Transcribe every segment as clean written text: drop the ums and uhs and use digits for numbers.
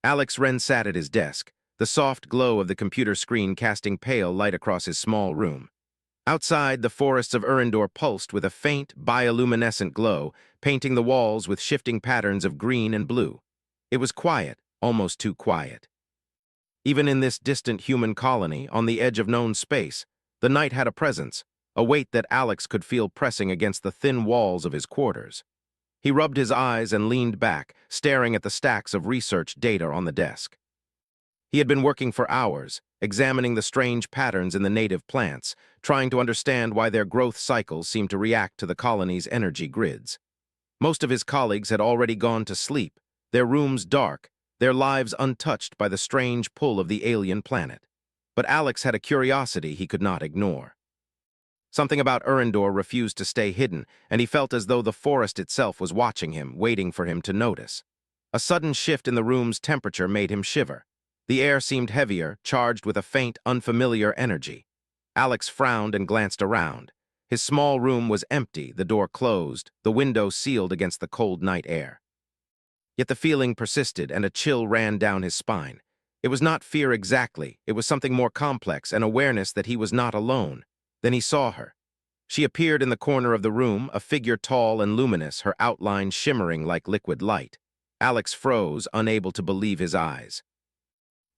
Alex Wren sat at his desk, the soft glow of the computer screen casting pale light across his small room. Outside, the forests of Urindor pulsed with a faint, bioluminescent glow, painting the walls with shifting patterns of green and blue. It was quiet, almost too quiet. Even in this distant human colony, on the edge of known space, the night had a presence, a weight that Alex could feel pressing against the thin walls of his quarters. He rubbed his eyes and leaned back, staring at the stacks of research data on the desk. He had been working for hours, examining the strange patterns in the native plants, trying to understand why their growth cycles seemed to react to the colony's energy grids. Most of his colleagues had already gone to sleep, their rooms dark, their lives untouched by the strange pull of the alien planet. But Alex had a curiosity he could not ignore. Something about Urindor refused to stay hidden, and he felt as though the forest itself was watching him, waiting for him to notice. A sudden shift in the room's temperature made him shiver. The air seemed heavier, charged with a faint, unfamiliar energy. Alex frowned and glanced around. His small room was empty, the door closed, the window sealed against the cold night air. Yet the feeling persisted, and a chill ran down his spine. It was not fear exactly, it was something more complex, an awareness that he was not alone. Then he saw her. She appeared in the corner of the room, a figure tall and luminous, her outline shimmering like liquid light. Alex froze, unable to believe his eyes.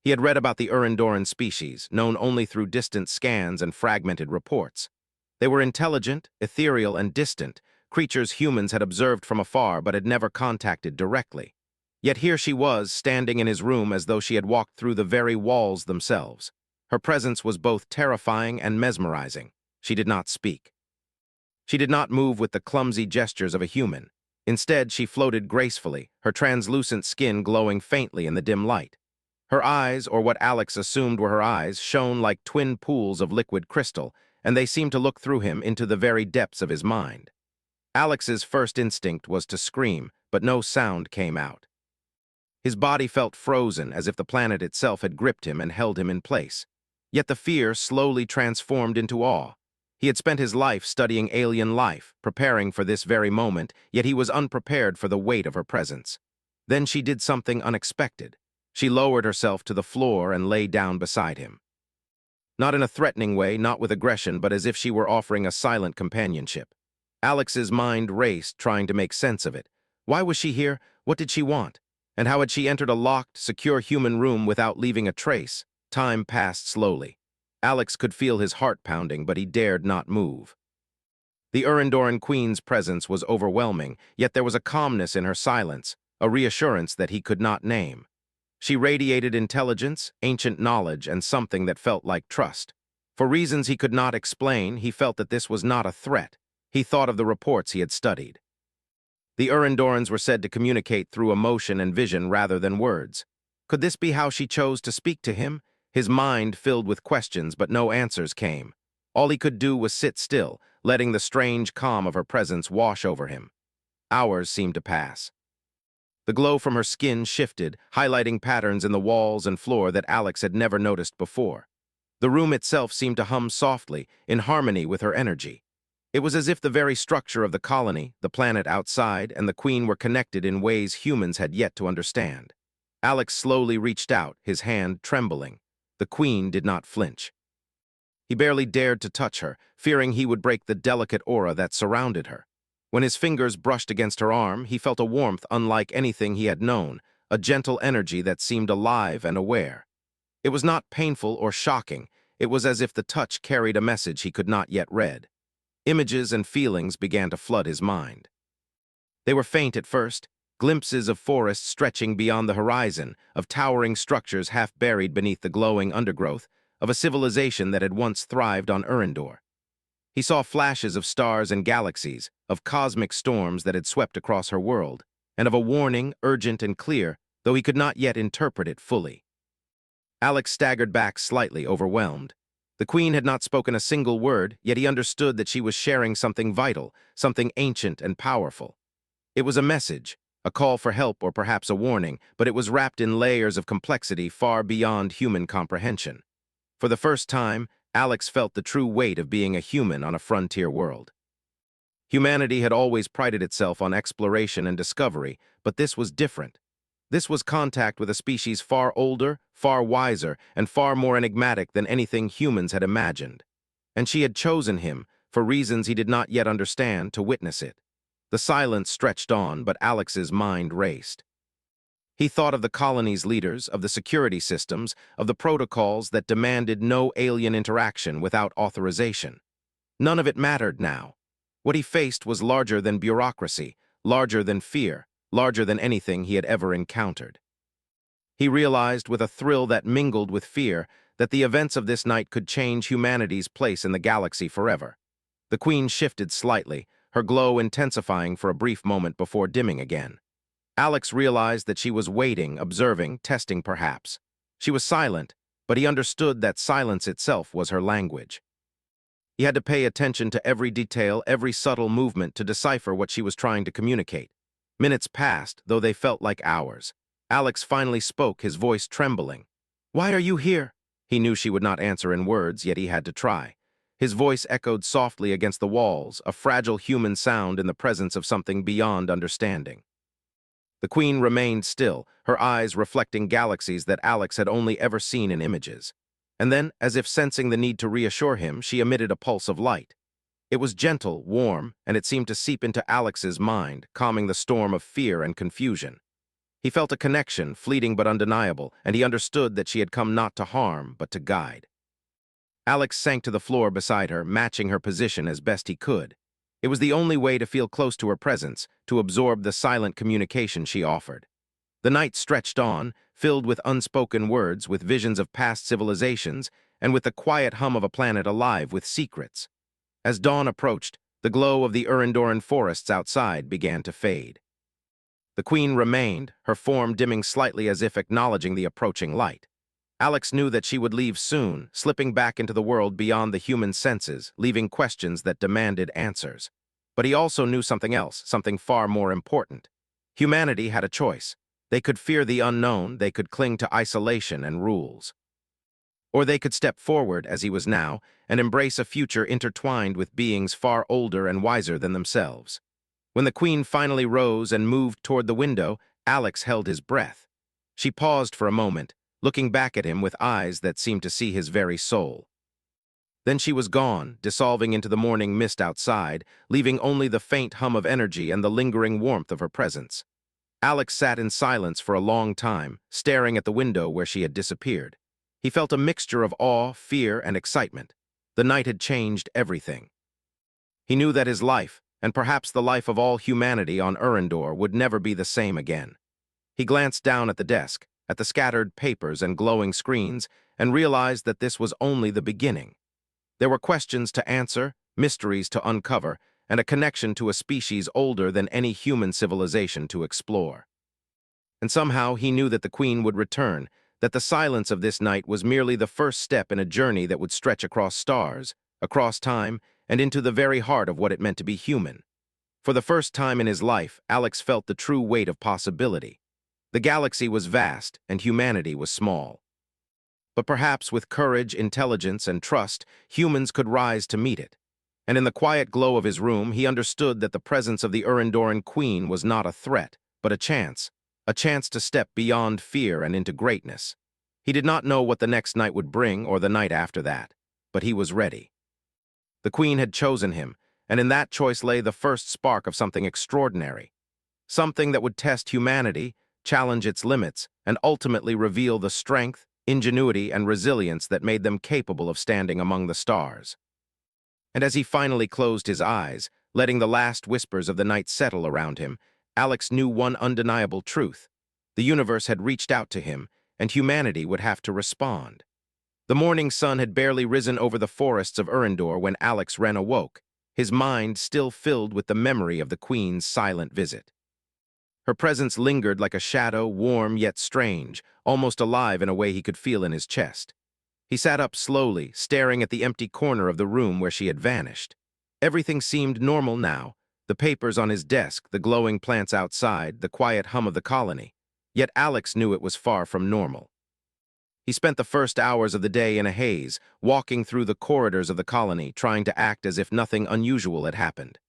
He had read about the Urindoran species, known only through distant scans and fragmented reports. They were intelligent, ethereal, and distant, creatures humans had observed from afar but had never contacted directly. Yet here she was, standing in his room as though she had walked through the very walls themselves. Her presence was both terrifying and mesmerizing. She did not speak. She did not move with the clumsy gestures of a human. Instead, she floated gracefully, her translucent skin glowing faintly in the dim light. Her eyes, or what Alex assumed were her eyes, shone like twin pools of liquid crystal, and they seemed to look through him into the very depths of his mind. Alex's first instinct was to scream, but no sound came out. His body felt frozen, as if the planet itself had gripped him and held him in place. Yet the fear slowly transformed into awe. He had spent his life studying alien life, preparing for this very moment, yet he was unprepared for the weight of her presence. Then she did something unexpected. She lowered herself to the floor and lay down beside him. Not in a threatening way, not with aggression, but as if she were offering a silent companionship. Alex's mind raced, trying to make sense of it. Why was she here? What did she want? And how had she entered a locked, secure human room without leaving a trace? Time passed slowly. Alex could feel his heart pounding, but he dared not move. The Urindoran queen's presence was overwhelming, yet there was a calmness in her silence, a reassurance that he could not name. She radiated intelligence, ancient knowledge, and something that felt like trust. For reasons he could not explain, he felt that this was not a threat. He thought of the reports he had studied. The Urindorans were said to communicate through emotion and vision rather than words. Could this be how she chose to speak to him? His mind filled with questions, but no answers came. All he could do was sit still, letting the strange calm of her presence wash over him. Hours seemed to pass. The glow from her skin shifted, highlighting patterns in the walls and floor that Alex had never noticed before. The room itself seemed to hum softly, in harmony with her energy. It was as if the very structure of the colony, the planet outside, and the queen were connected in ways humans had yet to understand. Alex slowly reached out, his hand trembling. The queen did not flinch. He barely dared to touch her, fearing he would break the delicate aura that surrounded her. When his fingers brushed against her arm, he felt a warmth unlike anything he had known, a gentle energy that seemed alive and aware. It was not painful or shocking. It was as if the touch carried a message he could not yet read. Images and feelings began to flood his mind. They were faint at first, glimpses of forests stretching beyond the horizon, of towering structures half buried beneath the glowing undergrowth, of a civilization that had once thrived on Urindor. He saw flashes of stars and galaxies, of cosmic storms that had swept across her world, and of a warning, urgent and clear, though he could not yet interpret it fully. Alex staggered back slightly, overwhelmed. The queen had not spoken a single word, yet he understood that she was sharing something vital, something ancient and powerful. It was a message, a call for help or perhaps a warning, but it was wrapped in layers of complexity far beyond human comprehension. For the first time, Alex felt the true weight of being a human on a frontier world. Humanity had always prided itself on exploration and discovery, but this was different. This was contact with a species far older, far wiser, and far more enigmatic than anything humans had imagined. And she had chosen him, for reasons he did not yet understand, to witness it. The silence stretched on, but Alex's mind raced. He thought of the colony's leaders, of the security systems, of the protocols that demanded no alien interaction without authorization. None of it mattered now. What he faced was larger than bureaucracy, larger than fear, larger than anything he had ever encountered. He realized with a thrill that mingled with fear that the events of this night could change humanity's place in the galaxy forever. The Queen shifted slightly, her glow intensifying for a brief moment before dimming again. Alex realized that she was waiting, observing, testing perhaps. She was silent, but he understood that silence itself was her language. He had to pay attention to every detail, every subtle movement to decipher what she was trying to communicate. Minutes passed, though they felt like hours. Alex finally spoke, his voice trembling. "Why are you here?" He knew she would not answer in words, yet he had to try. His voice echoed softly against the walls, a fragile human sound in the presence of something beyond understanding. The Queen remained still, her eyes reflecting galaxies that Alex had only ever seen in images. And then, as if sensing the need to reassure him, she emitted a pulse of light. It was gentle, warm, and it seemed to seep into Alex's mind, calming the storm of fear and confusion. He felt a connection, fleeting but undeniable, and he understood that she had come not to harm, but to guide. Alex sank to the floor beside her, matching her position as best he could. It was the only way to feel close to her presence, to absorb the silent communication she offered. The night stretched on, filled with unspoken words, with visions of past civilizations, and with the quiet hum of a planet alive with secrets. As dawn approached, the glow of the Urandoran forests outside began to fade. The Queen remained, her form dimming slightly as if acknowledging the approaching light. Alex knew that she would leave soon, slipping back into the world beyond the human senses, leaving questions that demanded answers. But he also knew something else, something far more important. Humanity had a choice. They could fear the unknown, they could cling to isolation and rules. Or they could step forward, as he was now, and embrace a future intertwined with beings far older and wiser than themselves. When the Queen finally rose and moved toward the window, Alex held his breath. She paused for a moment, looking back at him with eyes that seemed to see his very soul. Then she was gone, dissolving into the morning mist outside, leaving only the faint hum of energy and the lingering warmth of her presence. Alex sat in silence for a long time, staring at the window where she had disappeared. He felt a mixture of awe, fear, and excitement. The night had changed everything. He knew that his life, and perhaps the life of all humanity on Urandor, would never be the same again. He glanced down at the desk, at the scattered papers and glowing screens, and realized that this was only the beginning. There were questions to answer, mysteries to uncover, and a connection to a species older than any human civilization to explore. And somehow he knew that the Queen would return, that the silence of this night was merely the first step in a journey that would stretch across stars, across time, and into the very heart of what it meant to be human. For the first time in his life, Alex felt the true weight of possibility. The galaxy was vast, and humanity was small. But perhaps with courage, intelligence, and trust, humans could rise to meet it. And in the quiet glow of his room, he understood that the presence of the Urandoran Queen was not a threat, but a chance to step beyond fear and into greatness. He did not know what the next night would bring or the night after that, but he was ready. The Queen had chosen him, and in that choice lay the first spark of something extraordinary. Something that would test humanity, challenge its limits, and ultimately reveal the strength, ingenuity, and resilience that made them capable of standing among the stars. And as he finally closed his eyes, letting the last whispers of the night settle around him, Alex knew one undeniable truth. The universe had reached out to him, and humanity would have to respond. The morning sun had barely risen over the forests of Urandor when Alex Wren awoke, his mind still filled with the memory of the Queen's silent visit. Her presence lingered like a shadow, warm yet strange, almost alive in a way he could feel in his chest. He sat up slowly, staring at the empty corner of the room where she had vanished. Everything seemed normal now, the papers on his desk, the glowing plants outside, the quiet hum of the colony. Yet Alex knew it was far from normal. He spent the first hours of the day in a haze, walking through the corridors of the colony, trying to act as if nothing unusual had happened.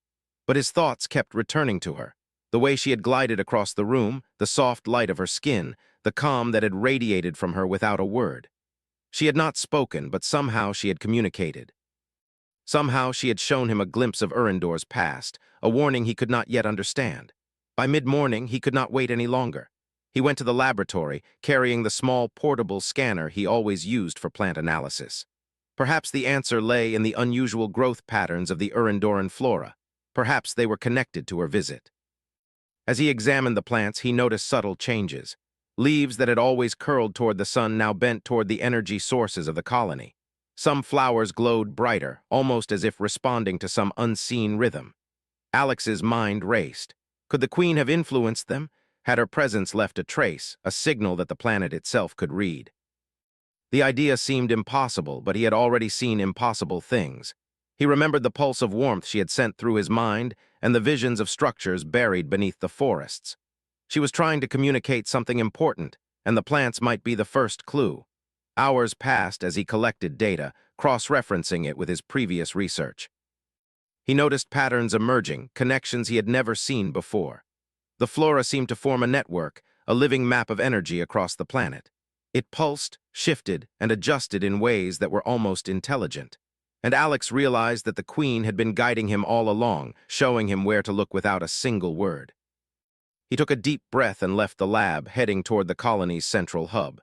But his thoughts kept returning to her. The way she had glided across the room, the soft light of her skin, the calm that had radiated from her without a word. She had not spoken, but somehow she had communicated. Somehow she had shown him a glimpse of Erendor's past, a warning he could not yet understand. By mid-morning, he could not wait any longer. He went to the laboratory, carrying the small portable scanner he always used for plant analysis. Perhaps the answer lay in the unusual growth patterns of the Erendoran flora. Perhaps they were connected to her visit. As he examined the plants, he noticed subtle changes. Leaves that had always curled toward the sun now bent toward the energy sources of the colony. Some flowers glowed brighter, almost as if responding to some unseen rhythm. Alex's mind raced. Could the queen have influenced them? Had her presence left a trace, a signal that the planet itself could read? The idea seemed impossible, but he had already seen impossible things. He remembered the pulse of warmth she had sent through his mind and the visions of structures buried beneath the forests. She was trying to communicate something important, and the plants might be the first clue. Hours passed as he collected data, cross-referencing it with his previous research. He noticed patterns emerging, connections he had never seen before. The flora seemed to form a network, a living map of energy across the planet. It pulsed, shifted, and adjusted in ways that were almost intelligent. And Alex realized that the queen had been guiding him all along, showing him where to look without a single word. He took a deep breath and left the lab, heading toward the colony's central hub.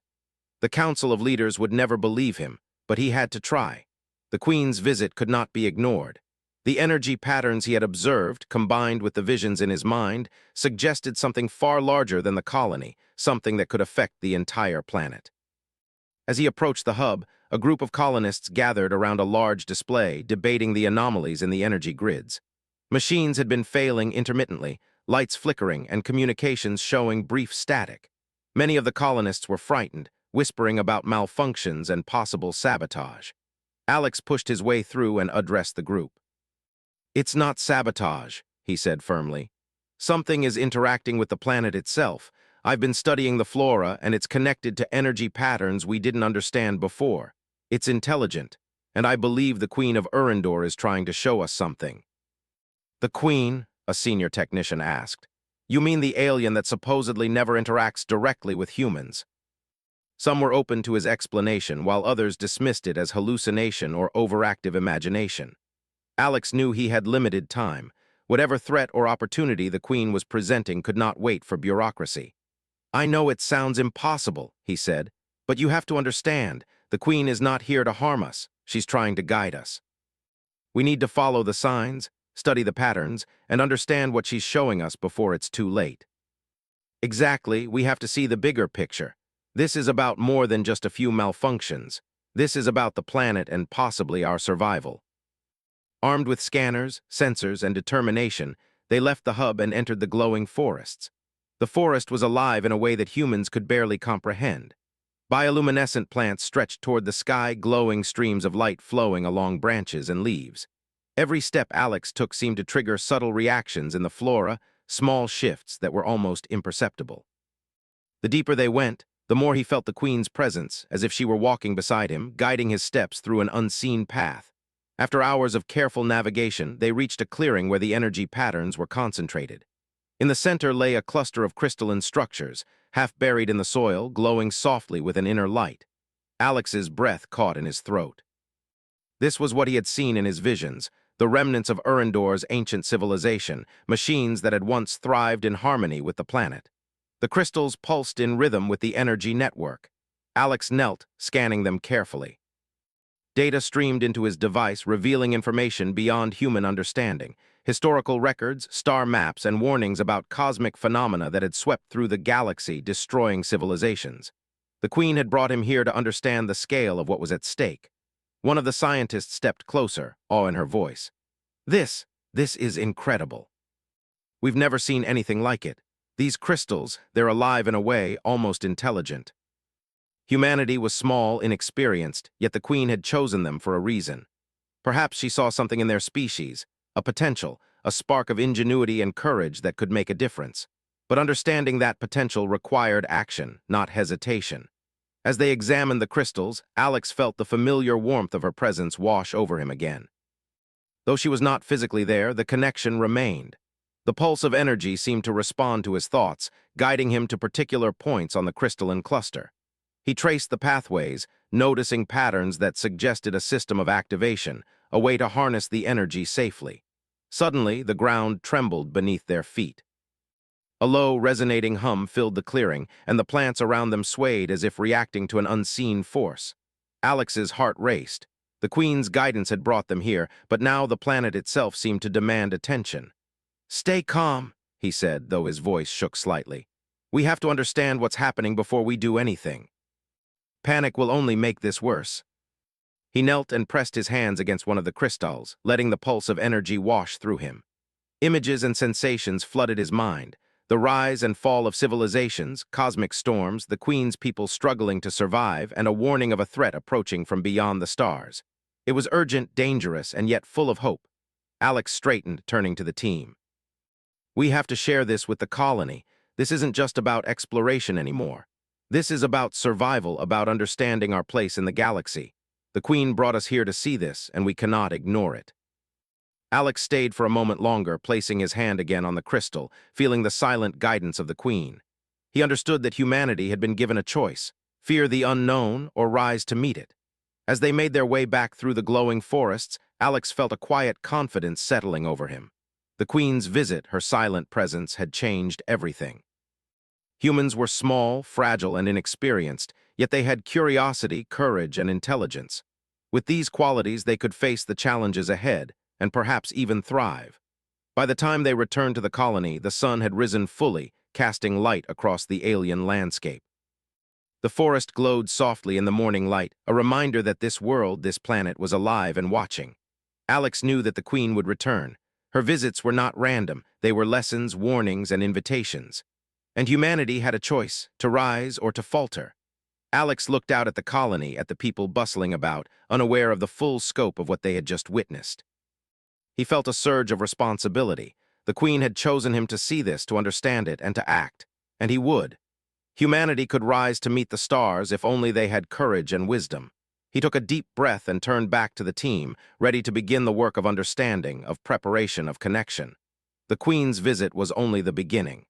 The Council of Leaders would never believe him, but he had to try. The Queen's visit could not be ignored. The energy patterns he had observed, combined with the visions in his mind, suggested something far larger than the colony, something that could affect the entire planet. As he approached the hub, a group of colonists gathered around a large display, debating the anomalies in the energy grids. Machines had been failing intermittently, lights flickering and communications showing brief static. Many of the colonists were frightened, whispering about malfunctions and possible sabotage. Alex pushed his way through and addressed the group. "It's not sabotage," he said firmly. "Something is interacting with the planet itself. I've been studying the flora, and it's connected to energy patterns we didn't understand before. It's intelligent, and I believe the Queen of Erendor is trying to show us something." "The Queen?" a senior technician asked. "You mean the alien that supposedly never interacts directly with humans?" Some were open to his explanation, while others dismissed it as hallucination or overactive imagination. Alex knew he had limited time. Whatever threat or opportunity the Queen was presenting could not wait for bureaucracy. "I know it sounds impossible," he said, "but you have to understand, the Queen is not here to harm us. She's trying to guide us. We need to follow the signs, study the patterns, and understand what she's showing us before it's too late." "Exactly, we have to see the bigger picture. This is about more than just a few malfunctions. This is about the planet and possibly our survival." Armed with scanners, sensors, and determination, they left the hub and entered the glowing forests. The forest was alive in a way that humans could barely comprehend. Bioluminescent plants stretched toward the sky, glowing streams of light flowing along branches and leaves. Every step Alex took seemed to trigger subtle reactions in the flora, small shifts that were almost imperceptible. The deeper they went, the more he felt the Queen's presence, as if she were walking beside him, guiding his steps through an unseen path. After hours of careful navigation, they reached a clearing where the energy patterns were concentrated. In the center lay a cluster of crystalline structures, half buried in the soil, glowing softly with an inner light. Alex's breath caught in his throat. This was what he had seen in his visions, the remnants of Erendor's ancient civilization, machines that had once thrived in harmony with the planet. The crystals pulsed in rhythm with the energy network. Alex knelt, scanning them carefully. Data streamed into his device, revealing information beyond human understanding. Historical records, star maps, and warnings about cosmic phenomena that had swept through the galaxy, destroying civilizations. The Queen had brought him here to understand the scale of what was at stake. One of the scientists stepped closer, awe in her voice. This is incredible. We've never seen anything like it. These crystals, they're alive in a way, almost intelligent." Humanity was small, inexperienced, yet the Queen had chosen them for a reason. Perhaps she saw something in their species, a potential, a spark of ingenuity and courage that could make a difference. But understanding that potential required action, not hesitation. As they examined the crystals, Alex felt the familiar warmth of her presence wash over him again. Though she was not physically there, the connection remained. The pulse of energy seemed to respond to his thoughts, guiding him to particular points on the crystalline cluster. He traced the pathways, noticing patterns that suggested a system of activation, a way to harness the energy safely. Suddenly, the ground trembled beneath their feet. A low, resonating hum filled the clearing, and the plants around them swayed as if reacting to an unseen force. Alex's heart raced. The Queen's guidance had brought them here, but now the planet itself seemed to demand attention. "Stay calm," he said, though his voice shook slightly. "We have to understand what's happening before we do anything. Panic will only make this worse." He knelt and pressed his hands against one of the crystals, letting the pulse of energy wash through him. Images and sensations flooded his mind. The rise and fall of civilizations, cosmic storms, the Queen's people struggling to survive, and a warning of a threat approaching from beyond the stars. It was urgent, dangerous, and yet full of hope. Alex straightened, turning to the team. "We have to share this with the colony. This isn't just about exploration anymore. This is about survival, about understanding our place in the galaxy. The Queen brought us here to see this, and we cannot ignore it." Alex stayed for a moment longer, placing his hand again on the crystal, feeling the silent guidance of the Queen. He understood that humanity had been given a choice: fear the unknown or rise to meet it. As they made their way back through the glowing forests, Alex felt a quiet confidence settling over him. The Queen's visit, her silent presence, had changed everything. Humans were small, fragile, and inexperienced, yet they had curiosity, courage, and intelligence. With these qualities, they could face the challenges ahead, and perhaps even thrive. By the time they returned to the colony, the sun had risen fully, casting light across the alien landscape. The forest glowed softly in the morning light, a reminder that this world, this planet, was alive and watching. Alex knew that the Queen would return. Her visits were not random. They were lessons, warnings, and invitations. And humanity had a choice: to rise or to falter. Alex looked out at the colony, at the people bustling about, unaware of the full scope of what they had just witnessed. He felt a surge of responsibility. The Queen had chosen him to see this, to understand it, and to act. And he would. Humanity could rise to meet the stars if only they had courage and wisdom. He took a deep breath and turned back to the team, ready to begin the work of understanding, of preparation, of connection. The Queen's visit was only the beginning.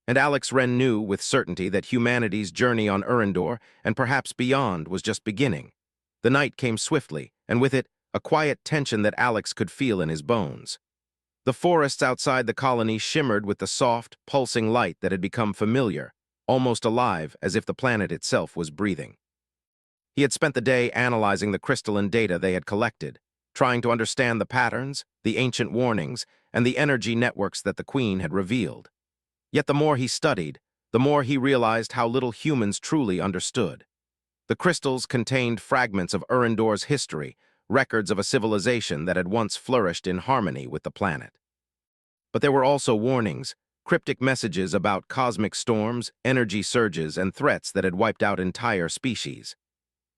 And Alex Wren knew with certainty that humanity's journey on Erendor, and perhaps beyond, was just beginning. The night came swiftly, and with it, a quiet tension that Alex could feel in his bones. The forests outside the colony shimmered with the soft, pulsing light that had become familiar, almost alive, as if the planet itself was breathing. He had spent the day analyzing the crystalline data they had collected, trying to understand the patterns, the ancient warnings, and the energy networks that the Queen had revealed. Yet the more he studied, the more he realized how little humans truly understood. The crystals contained fragments of Erendor's history, records of a civilization that had once flourished in harmony with the planet. But there were also warnings, cryptic messages about cosmic storms, energy surges, and threats that had wiped out entire species.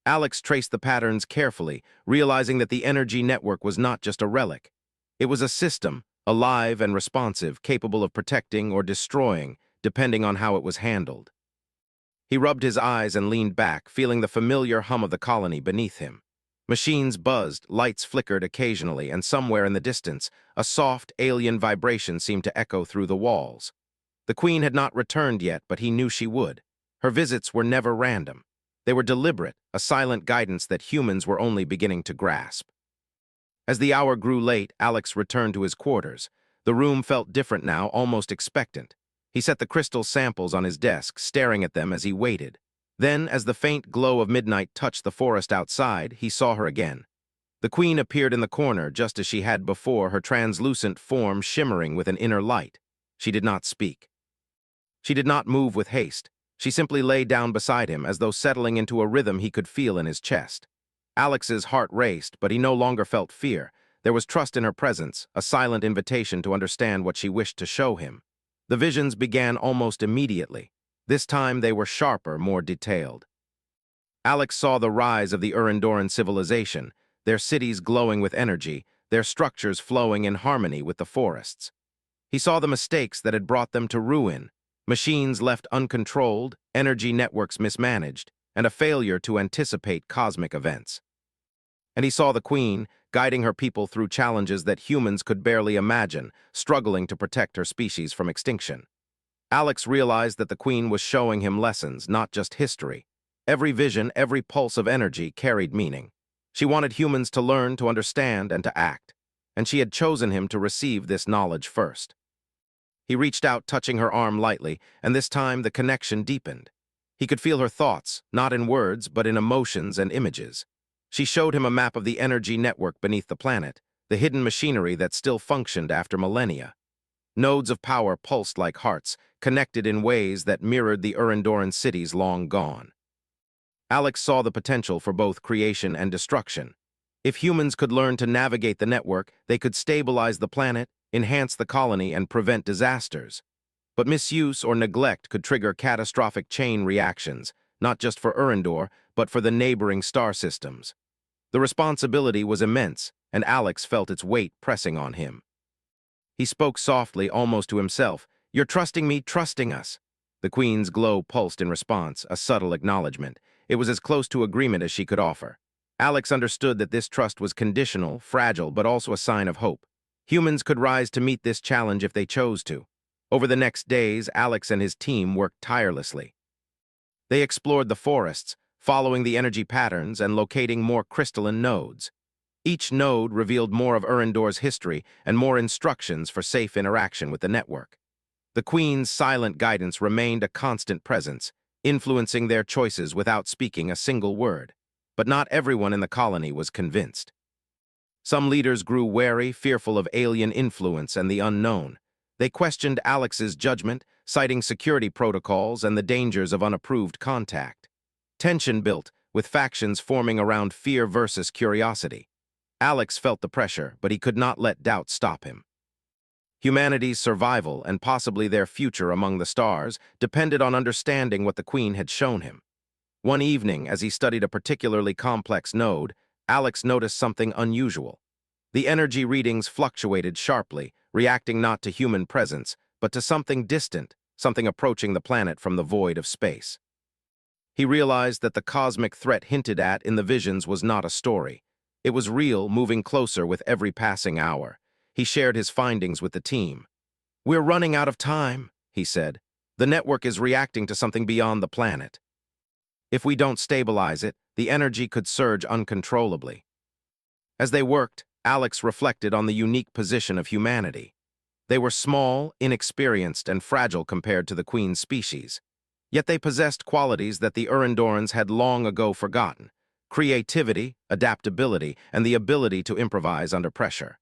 Alex traced the patterns carefully, realizing that the energy network was not just a relic. It was a system, alive and responsive, capable of protecting or destroying, depending on how it was handled. He rubbed his eyes and leaned back, feeling the familiar hum of the colony beneath him. Machines buzzed, lights flickered occasionally, and somewhere in the distance, a soft, alien vibration seemed to echo through the walls. The Queen had not returned yet, but he knew she would. Her visits were never random. They were deliberate, a silent guidance that humans were only beginning to grasp. As the hour grew late, Alex returned to his quarters. The room felt different now, almost expectant. He set the crystal samples on his desk, staring at them as he waited. Then, as the faint glow of midnight touched the forest outside, he saw her again. The Queen appeared in the corner, just as she had before, her translucent form shimmering with an inner light. She did not speak. She did not move with haste. She simply lay down beside him, as though settling into a rhythm he could feel in his chest. Alex's heart raced, but he no longer felt fear. There was trust in her presence, a silent invitation to understand what she wished to show him. The visions began almost immediately. This time they were sharper, more detailed. Alex saw the rise of the Erendoran civilization, their cities glowing with energy, their structures flowing in harmony with the forests. He saw the mistakes that had brought them to ruin, machines left uncontrolled, energy networks mismanaged, and a failure to anticipate cosmic events. And he saw the Queen, guiding her people through challenges that humans could barely imagine, struggling to protect her species from extinction. Alex realized that the Queen was showing him lessons, not just history. Every vision, every pulse of energy carried meaning. She wanted humans to learn, to understand, and to act. And she had chosen him to receive this knowledge first. He reached out, touching her arm lightly, and this time the connection deepened. He could feel her thoughts, not in words, but in emotions and images. She showed him a map of the energy network beneath the planet, the hidden machinery that still functioned after millennia. Nodes of power pulsed like hearts, connected in ways that mirrored the Urandoran cities long gone. Alex saw the potential for both creation and destruction. If humans could learn to navigate the network, they could stabilize the planet, enhance the colony, and prevent disasters. But misuse or neglect could trigger catastrophic chain reactions, not just for Urandor, but for the neighboring star systems. The responsibility was immense, and Alex felt its weight pressing on him. He spoke softly, almost to himself. "You're trusting me, trusting us." The Queen's glow pulsed in response, a subtle acknowledgement. It was as close to agreement as she could offer. Alex understood that this trust was conditional, fragile, but also a sign of hope. Humans could rise to meet this challenge if they chose to. Over the next days, Alex and his team worked tirelessly. They explored the forests, following the energy patterns and locating more crystalline nodes. Each node revealed more of Urandor's history and more instructions for safe interaction with the network. The Queen's silent guidance remained a constant presence, influencing their choices without speaking a single word. But not everyone in the colony was convinced. Some leaders grew wary, fearful of alien influence and the unknown. They questioned Alex's judgment, citing security protocols and the dangers of unapproved contact. Tension built, with factions forming around fear versus curiosity. Alex felt the pressure, but he could not let doubt stop him. Humanity's survival, and possibly their future among the stars, depended on understanding what the Queen had shown him. One evening, as he studied a particularly complex node, Alex noticed something unusual. The energy readings fluctuated sharply, reacting not to human presence, but to something distant, something approaching the planet from the void of space. He realized that the cosmic threat hinted at in the visions was not a story. It was real, moving closer with every passing hour. He shared his findings with the team. "We're running out of time," he said. "The network is reacting to something beyond the planet. If we don't stabilize it, the energy could surge uncontrollably." As they worked, Alex reflected on the unique position of humanity. They were small, inexperienced, and fragile compared to the Queen's species. Yet they possessed qualities that the Urandorans had long ago forgotten: creativity, adaptability, and the ability to improvise under pressure.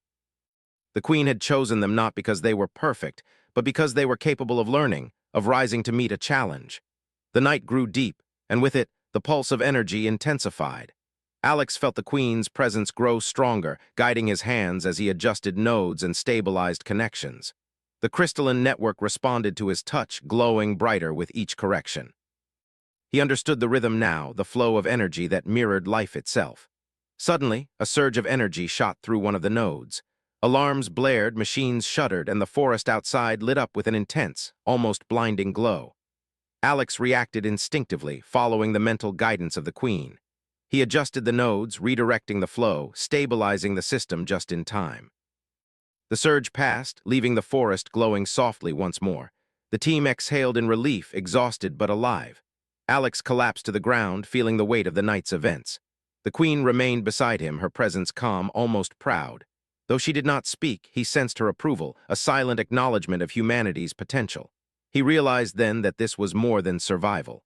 The Queen had chosen them not because they were perfect, but because they were capable of learning, of rising to meet a challenge. The night grew deep, and with it, the pulse of energy intensified. Alex felt the Queen's presence grow stronger, guiding his hands as he adjusted nodes and stabilized connections. The crystalline network responded to his touch, glowing brighter with each correction. He understood the rhythm now, the flow of energy that mirrored life itself. Suddenly, a surge of energy shot through one of the nodes. Alarms blared, machines shuddered, and the forest outside lit up with an intense, almost blinding glow. Alex reacted instinctively, following the mental guidance of the Queen. He adjusted the nodes, redirecting the flow, stabilizing the system just in time. The surge passed, leaving the forest glowing softly once more. The team exhaled in relief, exhausted but alive. Alex collapsed to the ground, feeling the weight of the night's events. The Queen remained beside him, her presence calm, almost proud. Though she did not speak, he sensed her approval, a silent acknowledgement of humanity's potential. He realized then that this was more than survival.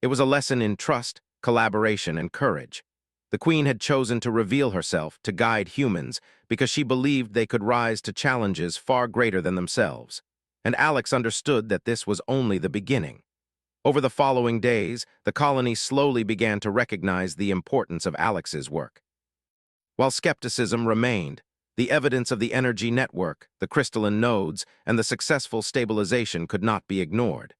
It was a lesson in trust, collaboration, and courage. The Queen had chosen to reveal herself, to guide humans, because she believed they could rise to challenges far greater than themselves. And Alex understood that this was only the beginning. Over the following days, the colony slowly began to recognize the importance of Alex's work. While skepticism remained, the evidence of the energy network, the crystalline nodes, and the successful stabilization could not be ignored.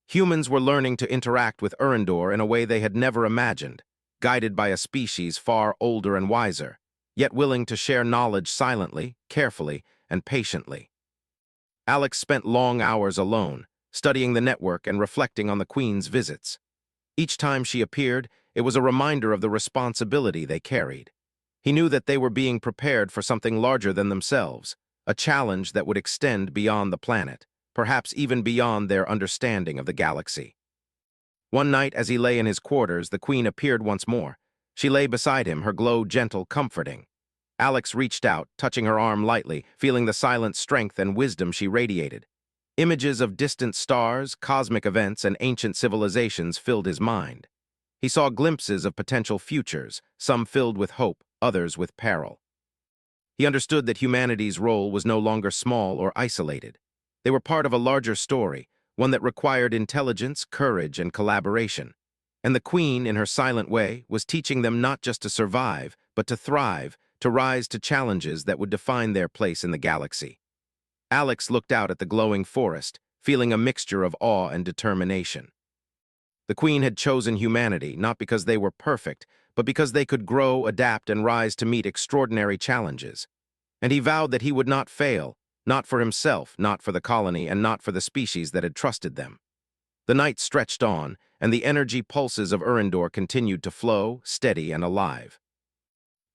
Humans were learning to interact with Urandor in a way they had never imagined, guided by a species far older and wiser, yet willing to share knowledge silently, carefully, and patiently. Alex spent long hours alone, studying the network and reflecting on the Queen's visits. Each time she appeared, it was a reminder of the responsibility they carried. He knew that they were being prepared for something larger than themselves, a challenge that would extend beyond the planet, perhaps even beyond their understanding of the galaxy. One night, as he lay in his quarters, the Queen appeared once more. She lay beside him, her glow gentle, comforting. Alex reached out, touching her arm lightly, feeling the silent strength and wisdom she radiated. Images of distant stars, cosmic events, and ancient civilizations filled his mind. He saw glimpses of potential futures, some filled with hope, others with peril. He understood that humanity's role was no longer small or isolated. They were part of a larger story, one that required intelligence, courage, and collaboration. And the Queen, in her silent way, was teaching them not just to survive, but to thrive, to rise to challenges that would define their place in the galaxy. Alex looked out at the glowing forest, feeling a mixture of awe and determination. The Queen had chosen humanity not because they were perfect, but because they could grow, adapt, and rise to meet extraordinary challenges. And he vowed that he would not fail, not for himself, not for the colony, and not for the species that had trusted them. The night stretched on, and the energy pulses of Erendor continued to flow, steady and alive.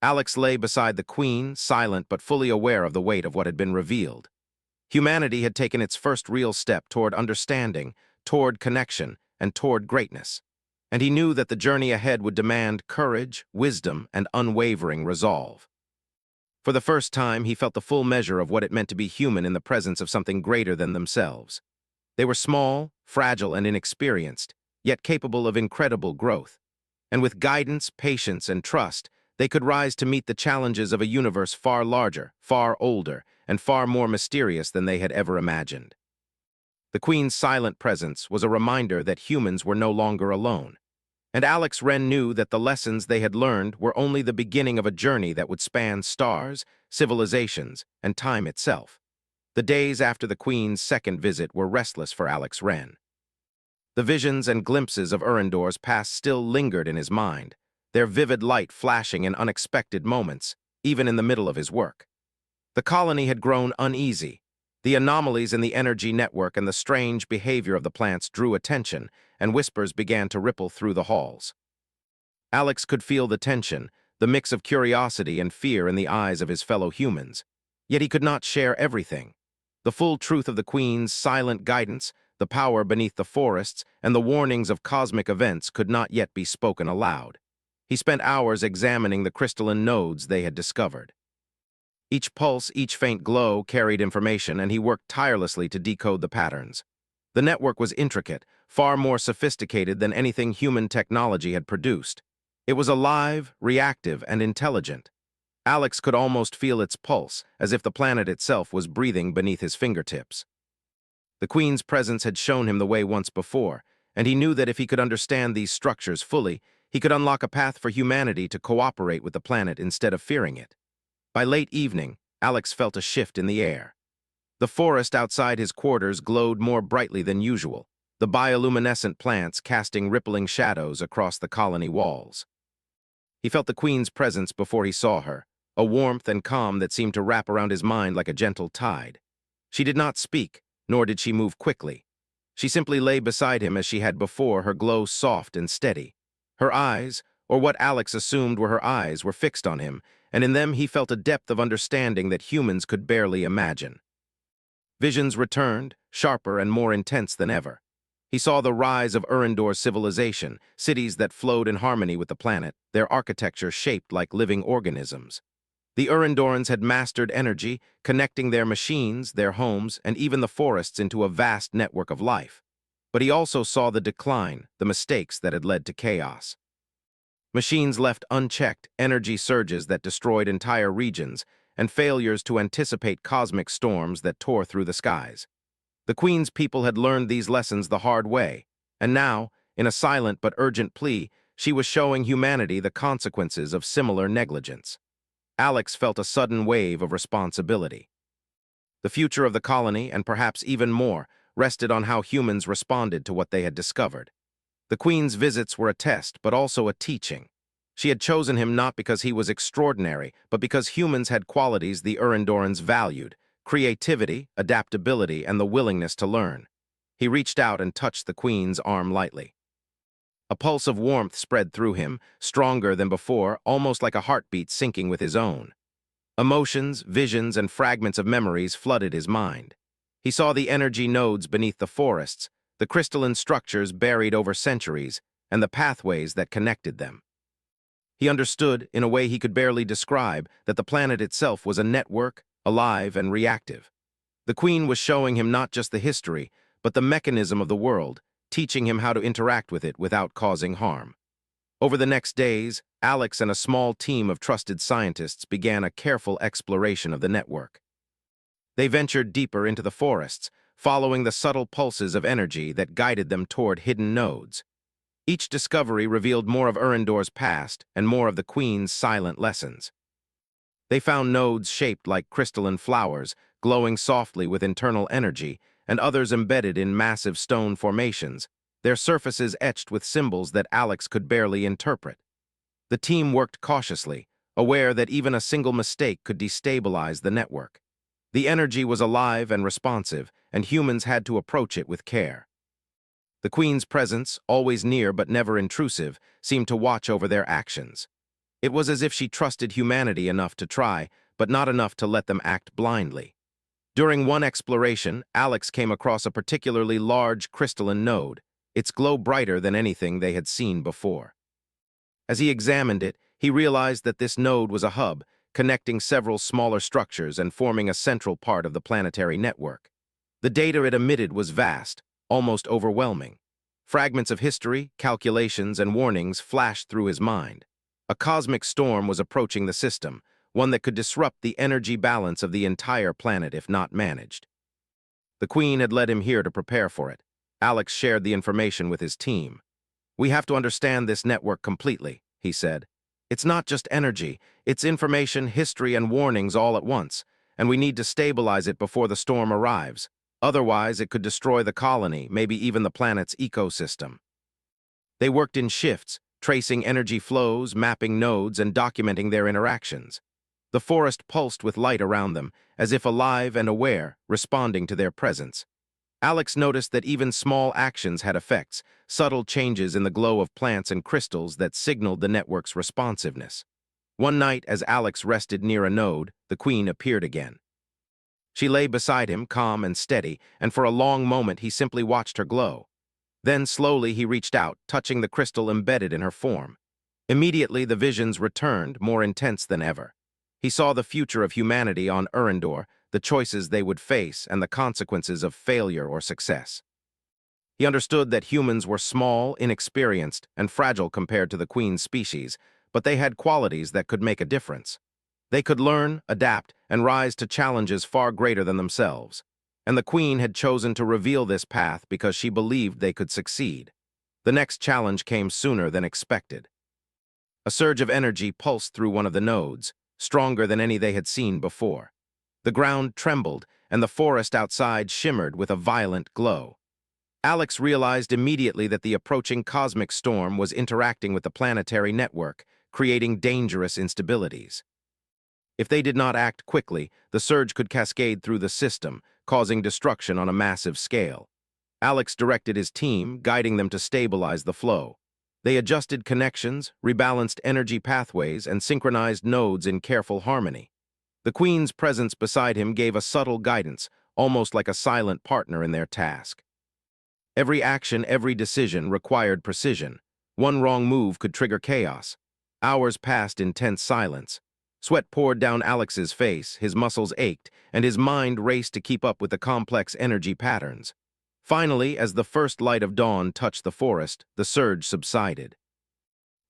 Alex lay beside the Queen, silent but fully aware of the weight of what had been revealed. Humanity had taken its first real step toward understanding, toward connection, and toward greatness. And he knew that the journey ahead would demand courage, wisdom, and unwavering resolve. For the first time, he felt the full measure of what it meant to be human in the presence of something greater than themselves. They were small, fragile, and inexperienced, yet capable of incredible growth. And with guidance, patience, and trust, they could rise to meet the challenges of a universe far larger, far older, and far more mysterious than they had ever imagined. The Queen's silent presence was a reminder that humans were no longer alone. And Alex Wren knew that the lessons they had learned were only the beginning of a journey that would span stars, civilizations, and time itself. The days after the Queen's second visit were restless for Alex Wren. The visions and glimpses of Erendor's past still lingered in his mind, their vivid light flashing in unexpected moments, even in the middle of his work. The colony had grown uneasy. The anomalies in the energy network and the strange behavior of the plants drew attention, and whispers began to ripple through the halls. Alex could feel the tension, the mix of curiosity and fear in the eyes of his fellow humans. Yet he could not share everything. The full truth of the Queen's silent guidance, the power beneath the forests, and the warnings of cosmic events could not yet be spoken aloud. He spent hours examining the crystalline nodes they had discovered. Each pulse, each faint glow carried information, and he worked tirelessly to decode the patterns. The network was intricate, far more sophisticated than anything human technology had produced. It was alive, reactive, and intelligent. Alex could almost feel its pulse, as if the planet itself was breathing beneath his fingertips. The Queen's presence had shown him the way once before, and he knew that if he could understand these structures fully, he could unlock a path for humanity to cooperate with the planet instead of fearing it. By late evening, Alex felt a shift in the air. The forest outside his quarters glowed more brightly than usual, the bioluminescent plants casting rippling shadows across the colony walls. He felt the Queen's presence before he saw her, a warmth and calm that seemed to wrap around his mind like a gentle tide. She did not speak, nor did she move quickly. She simply lay beside him as she had before, her glow soft and steady. Her eyes, or what Alex assumed were her eyes, were fixed on him, and in them he felt a depth of understanding that humans could barely imagine. Visions returned, sharper and more intense than ever. He saw the rise of Erendor's civilization, cities that flowed in harmony with the planet, their architecture shaped like living organisms. The Erendorans had mastered energy, connecting their machines, their homes, and even the forests into a vast network of life. But he also saw the decline, the mistakes that had led to chaos. Machines left unchecked, energy surges that destroyed entire regions, and failures to anticipate cosmic storms that tore through the skies. The Queen's people had learned these lessons the hard way, and now, in a silent but urgent plea, she was showing humanity the consequences of similar negligence. Alex felt a sudden wave of responsibility. The future of the colony, and perhaps even more, rested on how humans responded to what they had discovered. The Queen's visits were a test, but also a teaching. She had chosen him not because he was extraordinary, but because humans had qualities the Erendorans valued: creativity, adaptability, and the willingness to learn. He reached out and touched the Queen's arm lightly. A pulse of warmth spread through him, stronger than before, almost like a heartbeat syncing with his own. Emotions, visions, and fragments of memories flooded his mind. He saw the energy nodes beneath the forests, the crystalline structures buried over centuries, and the pathways that connected them. He understood, in a way he could barely describe, that the planet itself was a network, alive and reactive. The Queen was showing him not just the history, but the mechanism of the world, teaching him how to interact with it without causing harm. Over the next days, Alex and a small team of trusted scientists began a careful exploration of the network. They ventured deeper into the forests, following the subtle pulses of energy that guided them toward hidden nodes. Each discovery revealed more of Erendor's past and more of the Queen's silent lessons. They found nodes shaped like crystalline flowers, glowing softly with internal energy, and others embedded in massive stone formations, their surfaces etched with symbols that Alex could barely interpret. The team worked cautiously, aware that even a single mistake could destabilize the network. The energy was alive and responsive, and humans had to approach it with care. The Queen's presence, always near but never intrusive, seemed to watch over their actions. It was as if she trusted humanity enough to try, but not enough to let them act blindly. During one exploration, Alex came across a particularly large crystalline node, its glow brighter than anything they had seen before. As he examined it, he realized that this node was a hub, connecting several smaller structures and forming a central part of the planetary network. The data it emitted was vast, almost overwhelming. Fragments of history, calculations, and warnings flashed through his mind. A cosmic storm was approaching the system, one that could disrupt the energy balance of the entire planet if not managed. The Queen had led him here to prepare for it. Alex shared the information with his team. "We have to understand this network completely," he said. "It's not just energy, it's information, history, and warnings all at once, and we need to stabilize it before the storm arrives. Otherwise, it could destroy the colony, maybe even the planet's ecosystem." They worked in shifts, tracing energy flows, mapping nodes, and documenting their interactions. The forest pulsed with light around them, as if alive and aware, responding to their presence. Alex noticed that even small actions had effects, subtle changes in the glow of plants and crystals that signaled the network's responsiveness. One night, as Alex rested near a node, the Queen appeared again. She lay beside him, calm and steady, and for a long moment he simply watched her glow. Then slowly he reached out, touching the crystal embedded in her form. Immediately the visions returned, more intense than ever. He saw the future of humanity on Erendor, the choices they would face, and the consequences of failure or success. He understood that humans were small, inexperienced, and fragile compared to the Queen's species, but they had qualities that could make a difference. They could learn, adapt, and rise to challenges far greater than themselves. And the Queen had chosen to reveal this path because she believed they could succeed. The next challenge came sooner than expected. A surge of energy pulsed through one of the nodes, stronger than any they had seen before. The ground trembled, and the forest outside shimmered with a violent glow. Alex realized immediately that the approaching cosmic storm was interacting with the planetary network, creating dangerous instabilities. If they did not act quickly, the surge could cascade through the system, causing destruction on a massive scale. Alex directed his team, guiding them to stabilize the flow. They adjusted connections, rebalanced energy pathways, and synchronized nodes in careful harmony. The Queen's presence beside him gave a subtle guidance, almost like a silent partner in their task. Every action, every decision required precision. One wrong move could trigger chaos. Hours passed in tense silence. Sweat poured down Alex's face, his muscles ached, and his mind raced to keep up with the complex energy patterns. Finally, as the first light of dawn touched the forest, the surge subsided.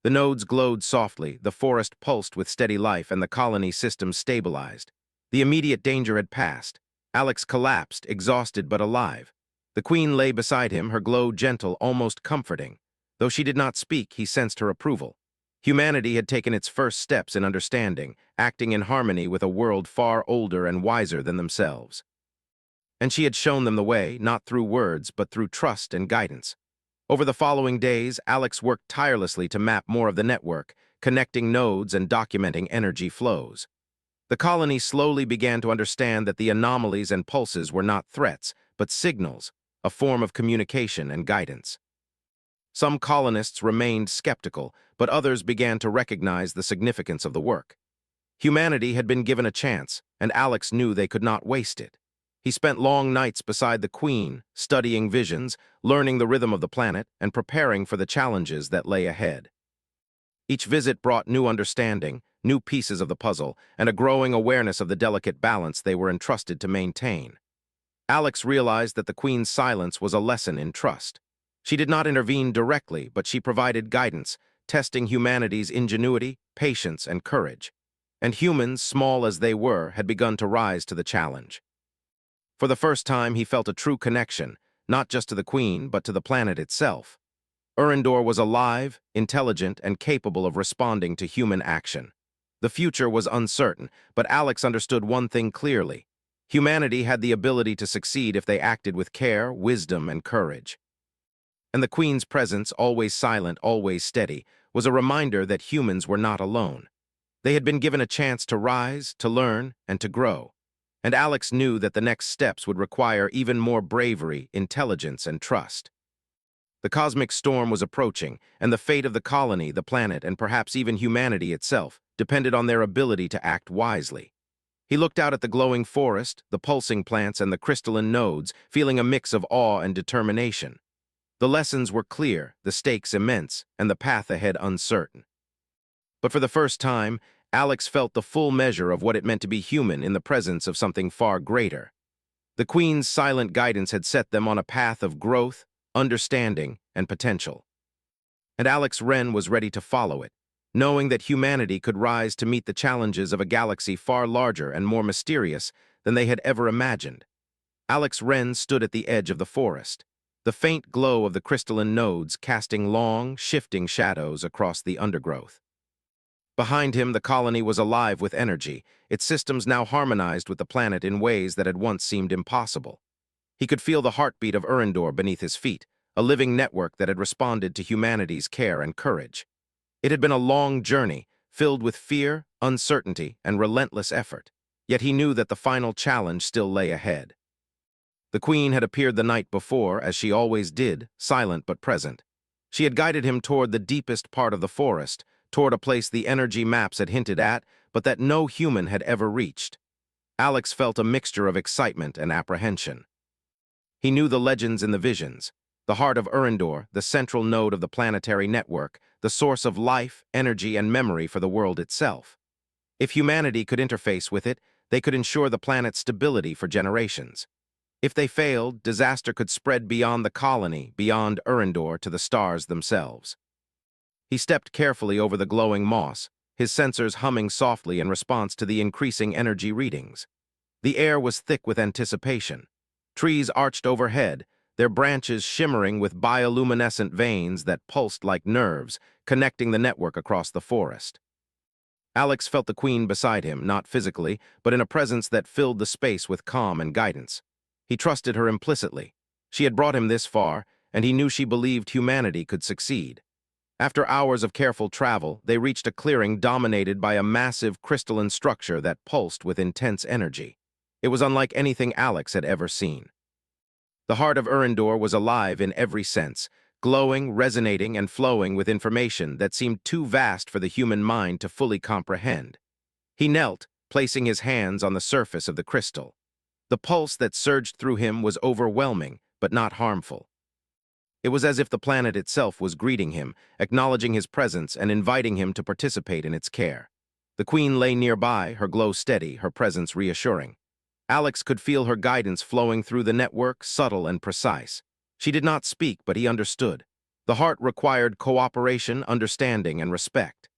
The nodes glowed softly, the forest pulsed with steady life, and the colony system stabilized. The immediate danger had passed. Alex collapsed, exhausted but alive. The Queen lay beside him, her glow gentle, almost comforting. Though she did not speak, he sensed her approval. Humanity had taken its first steps in understanding, acting in harmony with a world far older and wiser than themselves. And she had shown them the way, not through words, but through trust and guidance. Over the following days, Alex worked tirelessly to map more of the network, connecting nodes and documenting energy flows. The colony slowly began to understand that the anomalies and pulses were not threats, but signals, a form of communication and guidance. Some colonists remained skeptical, but others began to recognize the significance of the work. Humanity had been given a chance, and Alex knew they could not waste it. He spent long nights beside the Queen, studying visions, learning the rhythm of the planet, and preparing for the challenges that lay ahead. Each visit brought new understanding, new pieces of the puzzle, and a growing awareness of the delicate balance they were entrusted to maintain. Alex realized that the Queen's silence was a lesson in trust. She did not intervene directly, but she provided guidance, testing humanity's ingenuity, patience, and courage. And humans, small as they were, had begun to rise to the challenge. For the first time, he felt a true connection, not just to the Queen, but to the planet itself. Erendor was alive, intelligent, and capable of responding to human action. The future was uncertain, but Alex understood one thing clearly. Humanity had the ability to succeed if they acted with care, wisdom, and courage. And the Queen's presence, always silent, always steady, was a reminder that humans were not alone. They had been given a chance to rise, to learn, and to grow. And Alex knew that the next steps would require even more bravery, intelligence, and trust. The cosmic storm was approaching, and the fate of the colony, the planet, and perhaps even humanity itself depended on their ability to act wisely. He looked out at the glowing forest, the pulsing plants, and the crystalline nodes, feeling a mix of awe and determination. The lessons were clear, the stakes immense, and the path ahead uncertain. But for the first time, Alex felt the full measure of what it meant to be human in the presence of something far greater. The Queen's silent guidance had set them on a path of growth, understanding, and potential. And Alex Wren was ready to follow it, knowing that humanity could rise to meet the challenges of a galaxy far larger and more mysterious than they had ever imagined. Alex Wren stood at the edge of the forest, the faint glow of the crystalline nodes casting long, shifting shadows across the undergrowth. Behind him, the colony was alive with energy, its systems now harmonized with the planet in ways that had once seemed impossible. He could feel the heartbeat of Erendor beneath his feet, a living network that had responded to humanity's care and courage. It had been a long journey, filled with fear, uncertainty, and relentless effort, yet he knew that the final challenge still lay ahead. The Queen had appeared the night before, as she always did, silent but present. She had guided him toward the deepest part of the forest, toward a place the energy maps had hinted at, but that no human had ever reached. Alex felt a mixture of excitement and apprehension. He knew the legends in the visions, the heart of Erendor, the central node of the planetary network, the source of life, energy, and memory for the world itself. If humanity could interface with it, they could ensure the planet's stability for generations. If they failed, disaster could spread beyond the colony, beyond Erendor, to the stars themselves. He stepped carefully over the glowing moss, his sensors humming softly in response to the increasing energy readings. The air was thick with anticipation. Trees arched overhead, their branches shimmering with bioluminescent veins that pulsed like nerves, connecting the network across the forest. Alex felt the Queen beside him, not physically, but in a presence that filled the space with calm and guidance. He trusted her implicitly. She had brought him this far, and he knew she believed humanity could succeed. After hours of careful travel, they reached a clearing dominated by a massive crystalline structure that pulsed with intense energy. It was unlike anything Alex had ever seen. The heart of Erendor was alive in every sense, glowing, resonating, and flowing with information that seemed too vast for the human mind to fully comprehend. He knelt, placing his hands on the surface of the crystal. The pulse that surged through him was overwhelming, but not harmful. It was as if the planet itself was greeting him, acknowledging his presence and inviting him to participate in its care. The Queen lay nearby, her glow steady, her presence reassuring. Alex could feel her guidance flowing through the network, subtle and precise. She did not speak, but he understood. The heart required cooperation, understanding, and respect.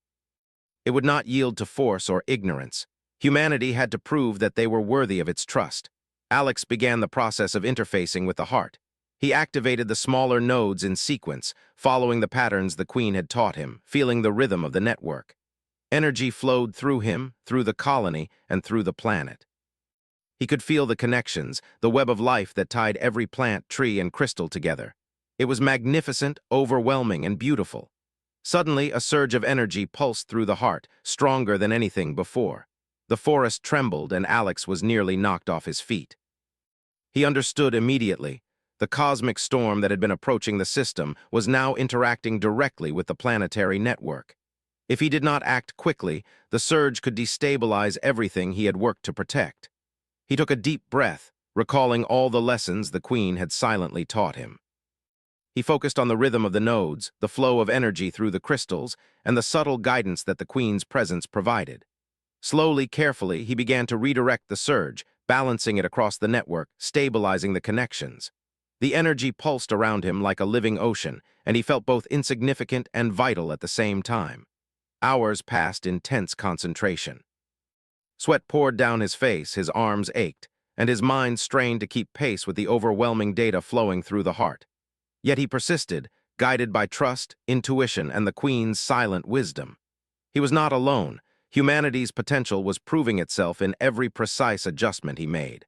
It would not yield to force or ignorance. Humanity had to prove that they were worthy of its trust. Alex began the process of interfacing with the heart. He activated the smaller nodes in sequence, following the patterns the Queen had taught him, feeling the rhythm of the network. Energy flowed through him, through the colony, and through the planet. He could feel the connections, the web of life that tied every plant, tree, and crystal together. It was magnificent, overwhelming, and beautiful. Suddenly, a surge of energy pulsed through the heart, stronger than anything before. The forest trembled, and Alex was nearly knocked off his feet. He understood immediately. The cosmic storm that had been approaching the system was now interacting directly with the planetary network. If he did not act quickly, the surge could destabilize everything he had worked to protect. He took a deep breath, recalling all the lessons the Queen had silently taught him. He focused on the rhythm of the nodes, the flow of energy through the crystals, and the subtle guidance that the Queen's presence provided. Slowly, carefully, he began to redirect the surge, balancing it across the network, stabilizing the connections. The energy pulsed around him like a living ocean, and he felt both insignificant and vital at the same time. Hours passed in tense concentration. Sweat poured down his face, his arms ached, and his mind strained to keep pace with the overwhelming data flowing through the heart. Yet he persisted, guided by trust, intuition, and the Queen's silent wisdom. He was not alone. Humanity's potential was proving itself in every precise adjustment he made.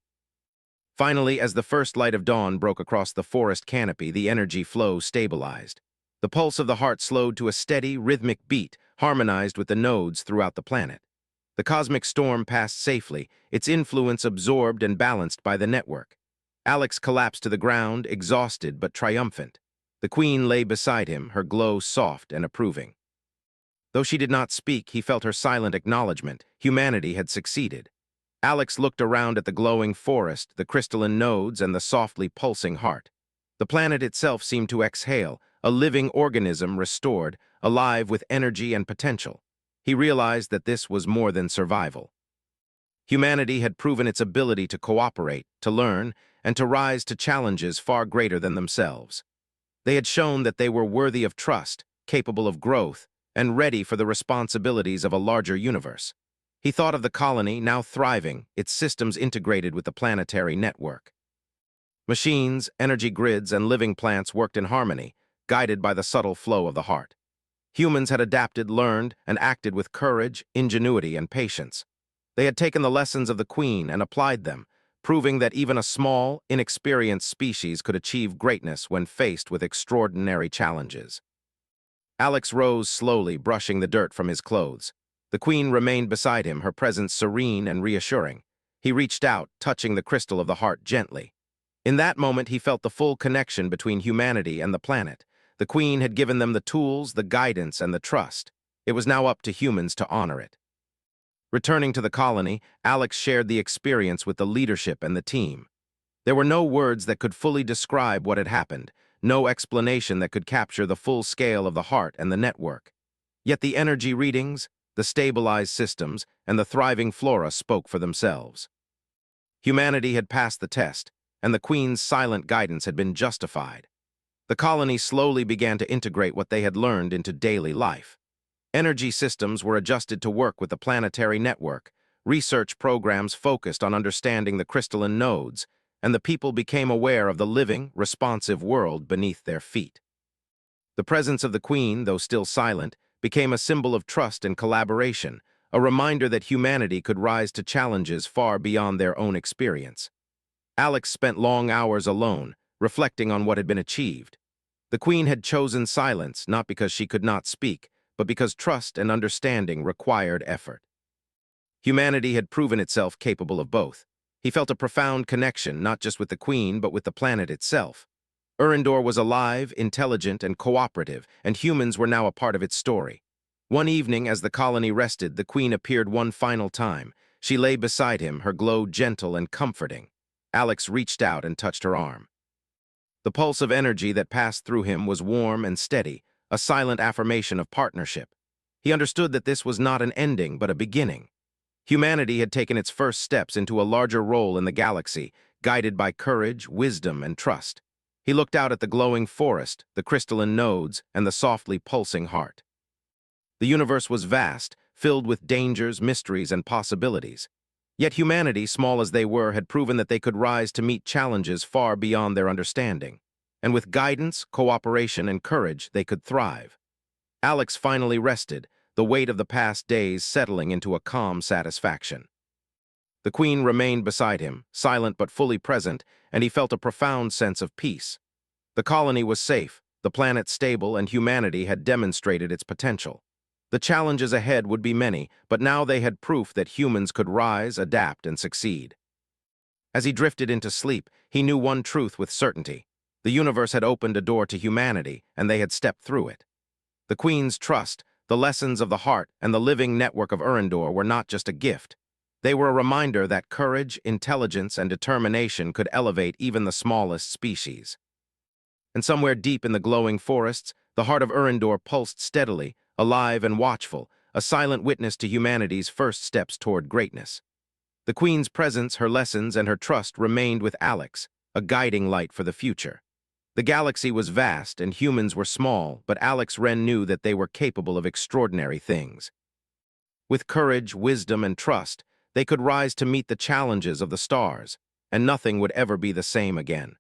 Finally, as the first light of dawn broke across the forest canopy, the energy flow stabilized. The pulse of the heart slowed to a steady, rhythmic beat, harmonized with the nodes throughout the planet. The cosmic storm passed safely, its influence absorbed and balanced by the network. Alex collapsed to the ground, exhausted but triumphant. The Queen lay beside him, her glow soft and approving. Though she did not speak, he felt her silent acknowledgement. Humanity had succeeded. Alex looked around at the glowing forest, the crystalline nodes, and the softly pulsing heart. The planet itself seemed to exhale, a living organism restored, alive with energy and potential. He realized that this was more than survival. Humanity had proven its ability to cooperate, to learn, and to rise to challenges far greater than themselves. They had shown that they were worthy of trust, capable of growth, and ready for the responsibilities of a larger universe. He thought of the colony, now thriving, its systems integrated with the planetary network. Machines, energy grids, and living plants worked in harmony, guided by the subtle flow of the heart. Humans had adapted, learned, and acted with courage, ingenuity, and patience. They had taken the lessons of the Queen and applied them, proving that even a small, inexperienced species could achieve greatness when faced with extraordinary challenges. Alex rose slowly, brushing the dirt from his clothes. The Queen remained beside him, her presence serene and reassuring. He reached out, touching the crystal of the heart gently. In that moment, he felt the full connection between humanity and the planet. The Queen had given them the tools, the guidance, and the trust. It was now up to humans to honor it. Returning to the colony, Alex shared the experience with the leadership and the team. There were no words that could fully describe what had happened, no explanation that could capture the full scale of the heart and the network. Yet the energy readings, the stabilized systems, and the thriving flora spoke for themselves. Humanity had passed the test, and the Queen's silent guidance had been justified. The colony slowly began to integrate what they had learned into daily life. Energy systems were adjusted to work with the planetary network, research programs focused on understanding the crystalline nodes, and the people became aware of the living, responsive world beneath their feet. The presence of the Queen, though still silent, became a symbol of trust and collaboration, a reminder that humanity could rise to challenges far beyond their own experience. Alex spent long hours alone, reflecting on what had been achieved. The Queen had chosen silence not because she could not speak, but because trust and understanding required effort. Humanity had proven itself capable of both. He felt a profound connection not just with the Queen, but with the planet itself. Urindor was alive, intelligent, and cooperative, and humans were now a part of its story. One evening, as the colony rested, the Queen appeared one final time. She lay beside him, her glow gentle and comforting. Alex reached out and touched her arm. The pulse of energy that passed through him was warm and steady, a silent affirmation of partnership. He understood that this was not an ending, but a beginning. Humanity had taken its first steps into a larger role in the galaxy, guided by courage, wisdom, and trust. He looked out at the glowing forest, the crystalline nodes, and the softly pulsing heart. The universe was vast, filled with dangers, mysteries, and possibilities. Yet humanity, small as they were, had proven that they could rise to meet challenges far beyond their understanding. And with guidance, cooperation, and courage, they could thrive. Alex finally rested, the weight of the past days settling into a calm satisfaction. The Queen remained beside him, silent but fully present, and he felt a profound sense of peace. The colony was safe, the planet stable, and humanity had demonstrated its potential. The challenges ahead would be many, but now they had proof that humans could rise, adapt, and succeed. As he drifted into sleep, he knew one truth with certainty. The universe had opened a door to humanity, and they had stepped through it. The Queen's trust, the lessons of the heart, and the living network of Erendor were not just a gift. They were a reminder that courage, intelligence, and determination could elevate even the smallest species. And somewhere deep in the glowing forests, the heart of Erendor pulsed steadily, alive and watchful, a silent witness to humanity's first steps toward greatness. The Queen's presence, her lessons, and her trust remained with Alex, a guiding light for the future. The galaxy was vast and humans were small, but Alex Wren knew that they were capable of extraordinary things. With courage, wisdom, and trust, they could rise to meet the challenges of the stars, and nothing would ever be the same again.